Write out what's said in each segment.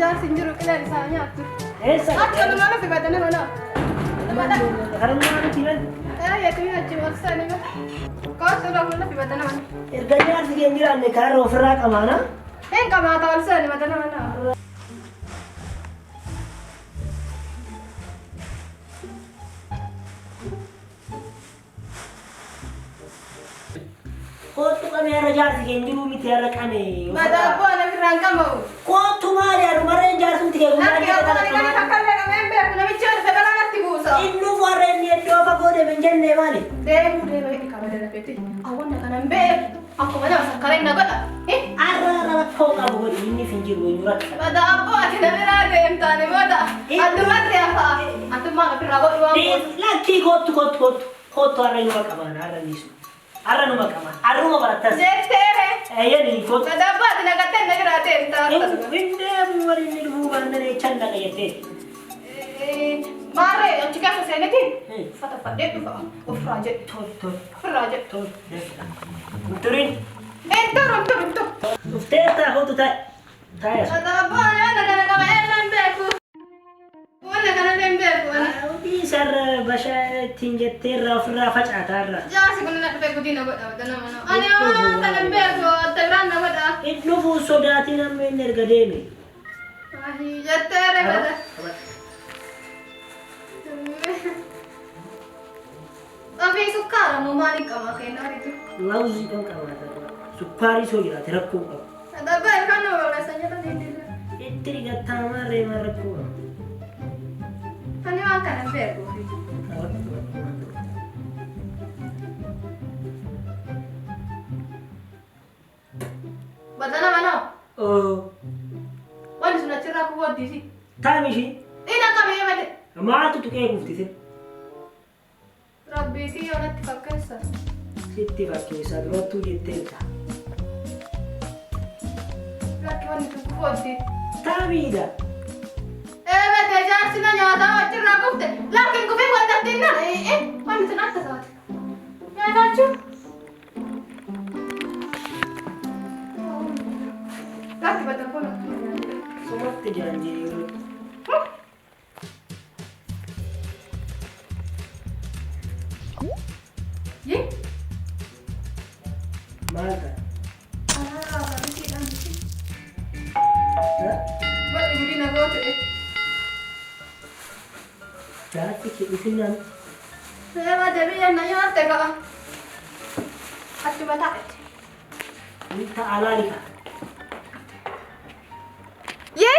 jaar sinjiru kila risanya tu. Akka mana fi badana mana. Mana? Harummaa tiran. Ya tu ya cuma sana ni. Kau tu dah mana fi badana mana? Erganya arti kendiran ne kar ofra kamana. Kama tahu sana badana mana. Kotu kamera jar kendiru mitiara kane. Mada apa nak rangka mau? Kotu mari aru mare jar sum tiga Nak dia apa nak kali takkan lega member aku nak bicara sebelah nanti busa. Innu warren ni do apa kode menjenne mali. Demu ni kama dah peti. Awan nak member. Aku mana sekarang nak ada? Arra kau kamu ini finjiru nyurat. Mada apa kita berada entah mada. Adu mati apa? Atu mana piragot uang. Laki kotu arra nyurat kamana arra nisu. Arra numa kamana. Arra numa baratas. Tere. Ya ni kotu. Mada apa tidak kata nak berada entah. Inde muari ni bukan dari canda kayete. Mare, yang cakap saya nanti. Fata fata tu pak. Ofrajet. Ofrajet. Turin. Turun. Usteta kotu tay. Tay. Ada apa ya? Nak memberku. Nak memberku. Di sar basha tinjete rafra facata. Jangan sih nak memberku di nak ada nama. Ani nak memberku. Terang nama dah. Itu sodati nama energademi. Ahi, jatuh pada. Tapi suka lah memani kamu kena itu. Lauzi kan kamu ada. Supari soira terakku. Ada apa kan rasanya tadi itu. Itu kata mare marakku. Ani makan memberku. Badana mana? Oh. Wani sudah cerah aku buat di sini. Tami sih. Ini kami yang ada. Ma tu kayak gufti sih. Rabbi sih orang tidak kesal. Sitti pakai sadro tu jete. Laki wani tu buat di. Tami dah. Betul jangan sih nanya ada cerah aku deh. Laki aku buat datang na. Wani tu nak sahaja. Ya lucu. Laki betul pun. Semua terjanji. Ye? Mana? Bisi. Dah. Buat ibu di nak buat eh. Dah sikit di sini. Saya mah jadi yang nanya apa kak? Aku baca. Minta alali kah? Ye?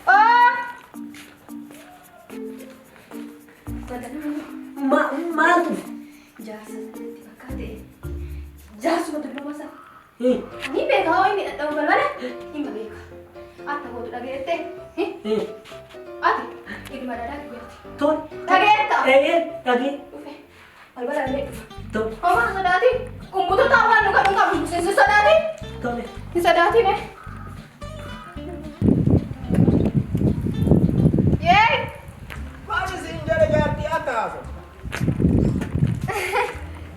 Oh. Mana tu? Jasa dipakai deh. Jasa mau terima masa. Ini beka ini tahu mana? Ini beka. Atau mau tu lagi ete. Ati. Ini mana dah gue. Tuh. Lagi eta. Lagi. Alba lagi. Tuh. Oh mana sudah ati? Kumpu tu tahu kan? Nuka. Susah ati. Tuh deh. Susah ati nih. Ye. Mana sih jalan di atas?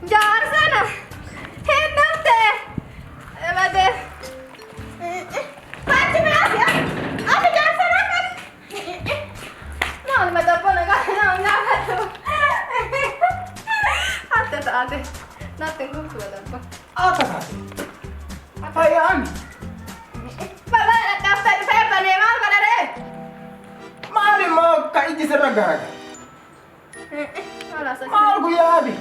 Jangan sana. Hendak teh. Bade. Pasti berhasil ya. Apa jangan sana kan? Nah, mata apa nak? Nah, tu. Ada. Nanti aku buat apa? Atas hati. Apaan? Baba, nak daftar saya panemal kada deh. Mari mau kaiji seragam. Alah, saya. Mal gue abi.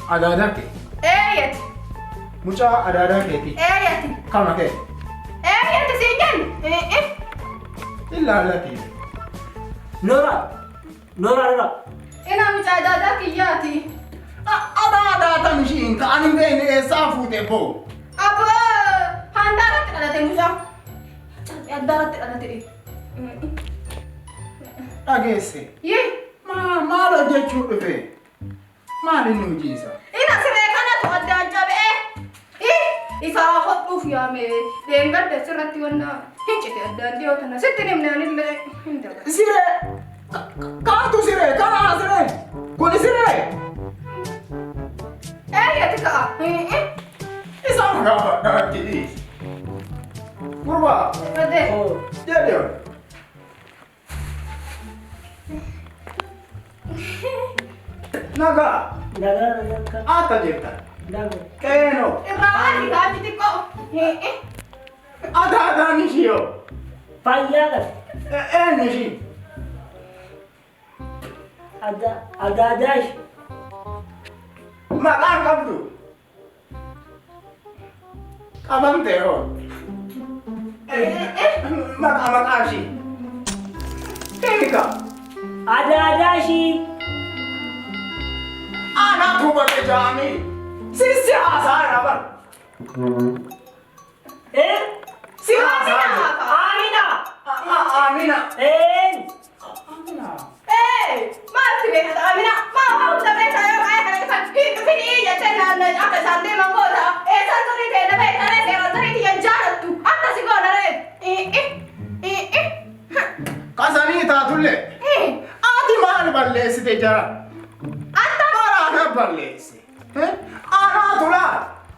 Ada-ada ke? Yat. Mucha ada-ada ke ti? Yat. Kau nak ke? Yat sejan. Illa lati. Nora. Ina mucha ada kiyati. Ada tamshin ka anin be ne safu te bo. Apa? Handarat ada temuja. Handarat ada te. Agese. Ye. Ma lo je chu be. Ma ni nu jisa. Ina sere kana to ada jabe. Isaa hodhuuf yaame leengadda sirratti wanna hin cite addaan dhiyootana sitti himnaanillee hin dabalu. Siree! Kaatu siree! Kanaa siree! Kuni siree! Eeyyatti ka'a. Isaan gaafadhaa akkidii. Gurbaa! Badee. Jedhee. Nagaa! Nagaa. Akka jettan. Nagaa. Keeno. Irraa adii gaafi xiqqoo. Adaagaan ishiyoo. Fayyaa qaba. Eenyu ishii? Adaadaa ishee. Maqaan qabdu. Qabamtee hoo? Maqaa ishii. Keemika. Adaadaa ishee. Ana kubate jaami. Sisi haasa'aa bar. Si haasa'aa. Amina. Amina. Amina. Maaltu beekata Amina? Maa hunda beektaa yoo baay'ee kana dhufan fidii jettee naannoo akka isaan deeman goota. Eessan turii ta'e na beektaree seeraan turiitti yan jaalattu. Akkasi goona ree. Kasanii taatullee. Ati maal balleessite jara? Ana balleesse. Ana tula.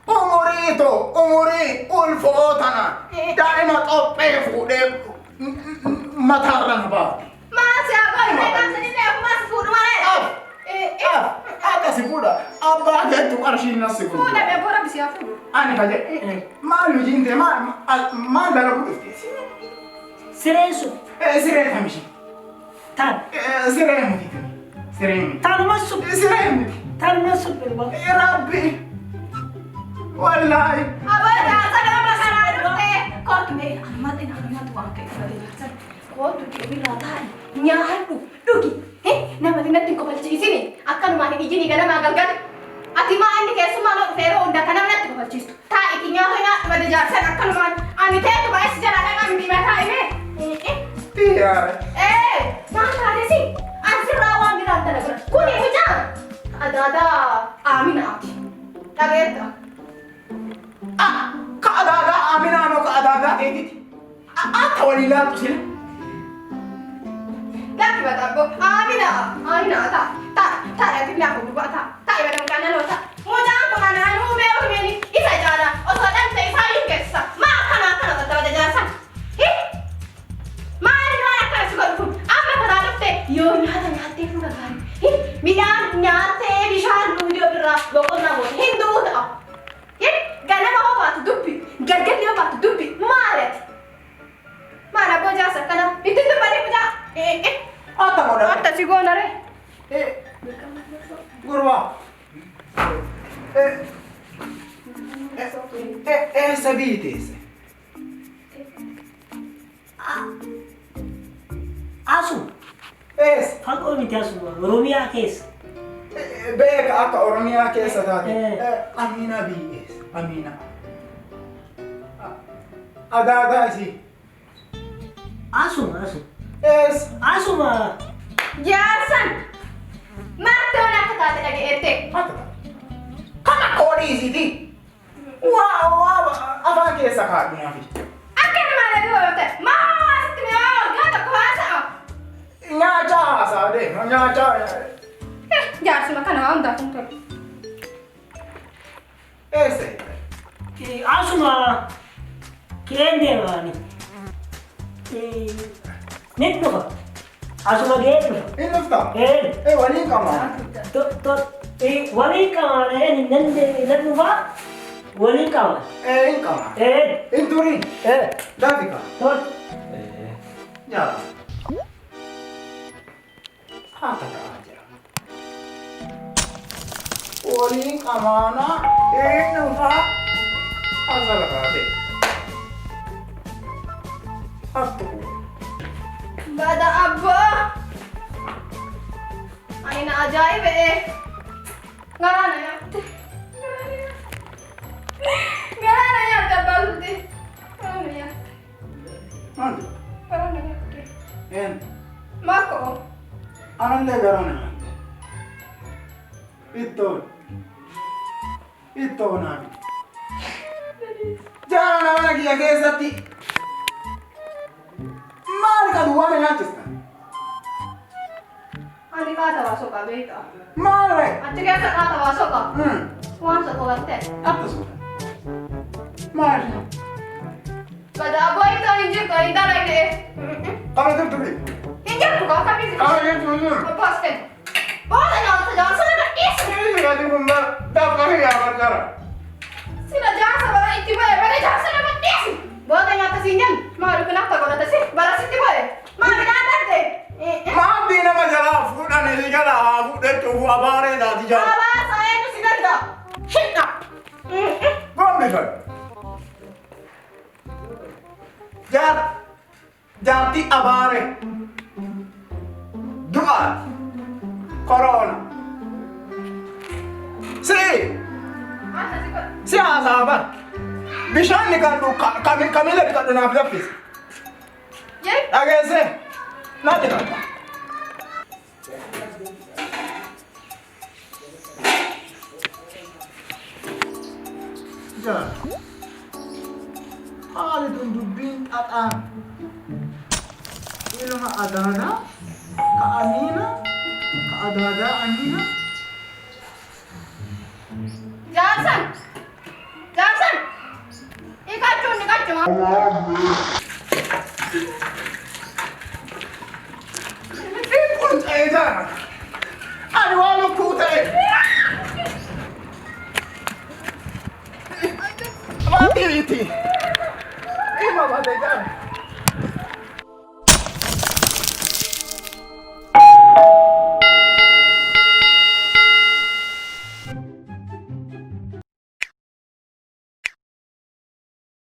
Umurii ulfootana. Daa'ima xophee fuudhee mataarran baate. Maasi abbaa ishee qabsanillee akkumas fuudhu malee. Akkasi fuudha. Abbaa keettu qarshiin nasi fuudha. Fuudha mee boora bisiyaa fuudhu. Ani kaje. Maal hojiinte maal dalagu dhufte? Sireen sun. Siree kamishi. Tan. Siree muti. Siree muti. Tanuma sun. Siree muti. Tanuma sun. Rabbi. Wallahi. Abbaa jaarsa nama kanaa dhuftee kootu mee ammatti naannatu waan ta'e fudhatee jaarsa. Kootu deebiirraa taa'e nyaadhu dhugi. Namatti natti hin kofalchiisini. Akkanumaan hin ijjiin ganamaa galgala. Ati maa inni keessumaa noo dhufee yeroo hunda kana natti kofalchiistu. Taa'iti nyaata nyaadhu bada jaarsan akkanumaan ani teetu baay'isi jalaa dhaqaa miti mataa himee. Tiyaare. Maal taatesi? Ani sirraa waan biraan dalagu. Kuni hojaa. Adaadaa Aminaati. Dhageetta. Ka adaadaa Aminaa moo ka adaadaa teetiti? Akka walii laaltu sila. Lagi batabbo. Amina ta ya tinda ko duba ta. Ta ya dan kanan ta. Mo jan ko mana nu me o me ni isa jara. O so dan sai sai kessa. Ma kana ta da jasa. Ma ni ma ka su ko. Amma ta da lufte yo nyate fu da gari. Bidan nyate bishan nu dio birra lo ko na mo hindu ta. Gana ma ho bat dubbi. Gargal yo bat dubbi. Maret. Mana bo jasa kana. Itu tu bari puja. Atta moda. Atta si goona re. Gurba. Sabitese. Asu. Fagoo miti asuma. Oromiyaa keessa. Beeka akka Oromiyaa keessa taate. Amina biyyees. Amina. Adaadaa isii. Asuma. Asuma. Jaarsan. Martoon akka taate dhaga'eette. Kana koodii isiiti. Waa afaan keessa kaadhu naafi. Akka namaa dhaga'u yoo ta'e maa asitti mi'aa waggaa tokko haasa'a. Nyaachaa haasaa deema nyaachaa. Jaarsuma kana waa hundaaf hin tolu. Eesse? Asuma. Keen deemaani. Nit dhufa. Asuma ga'ee dhufa. Inni dhufta? Waliin qamaa. Waliin qamaa nan dhufa. Waliin qamaa. Inni qamaa. Inni turii. Daafika. Nyaata. Haata ta'aa jira. Waliin qamaana inni dhufa. Asala kaatee. Hattu. Bada abbaa. Ani na ajaa'ibe. Garaana nyaatte. Garaana nyaatte abbaa guddi. Garaana nyaatte. Maali? Garaana nyaatte. Mako. Anallee garaana nyaatte. Ittoon naafi. Jaarana mana kiyya keessatti maal kan waan nyaachista? Ani kaata waa soqa beeka. Maal ree? Achi keessa kaata waa soqa. Waan soqa gattee. Akkasuma. Maal? Gadaa boyta hin jirtu hin dalagde. Kana jirtu bi? Hin jirtu kaa kamisi. Kana jirtu hin jirtu. Abbaas kenna. Booda nyaata jaarsana gadhiisi. Ini gadi kumba dapat ya benar. Sila jaarsa bara itti bahe bara jaarsana gadhiisi. Booda nyaata siin jennu maali kun akka godhata si bara sitti bahe. Maali nyaatatte? Maaf di nama jala fuudhan ini jala fuudhachuuf abaaree daati jala. Abaasa eenyu si danda'a? Hidha. Gombi kan. Jaarti abaaree. Du'a. Corona. Maata si godha. Si haasaaban. Bishaan ni kadhu kamila ni kadhu naaf laffise. Jee. Dhageesse. Naati kadhu. Jaa. Haali tun dubbiin xaxaa. Ilma adaadaa ka Amiina ka adaadaa Amiina. Jaarsan. Jaarsan. Ikachuun ikachuma. Kun ta'ee jaara. Ani waan lukkuu ta'e. Maatiiti. Ilma baatee jaara.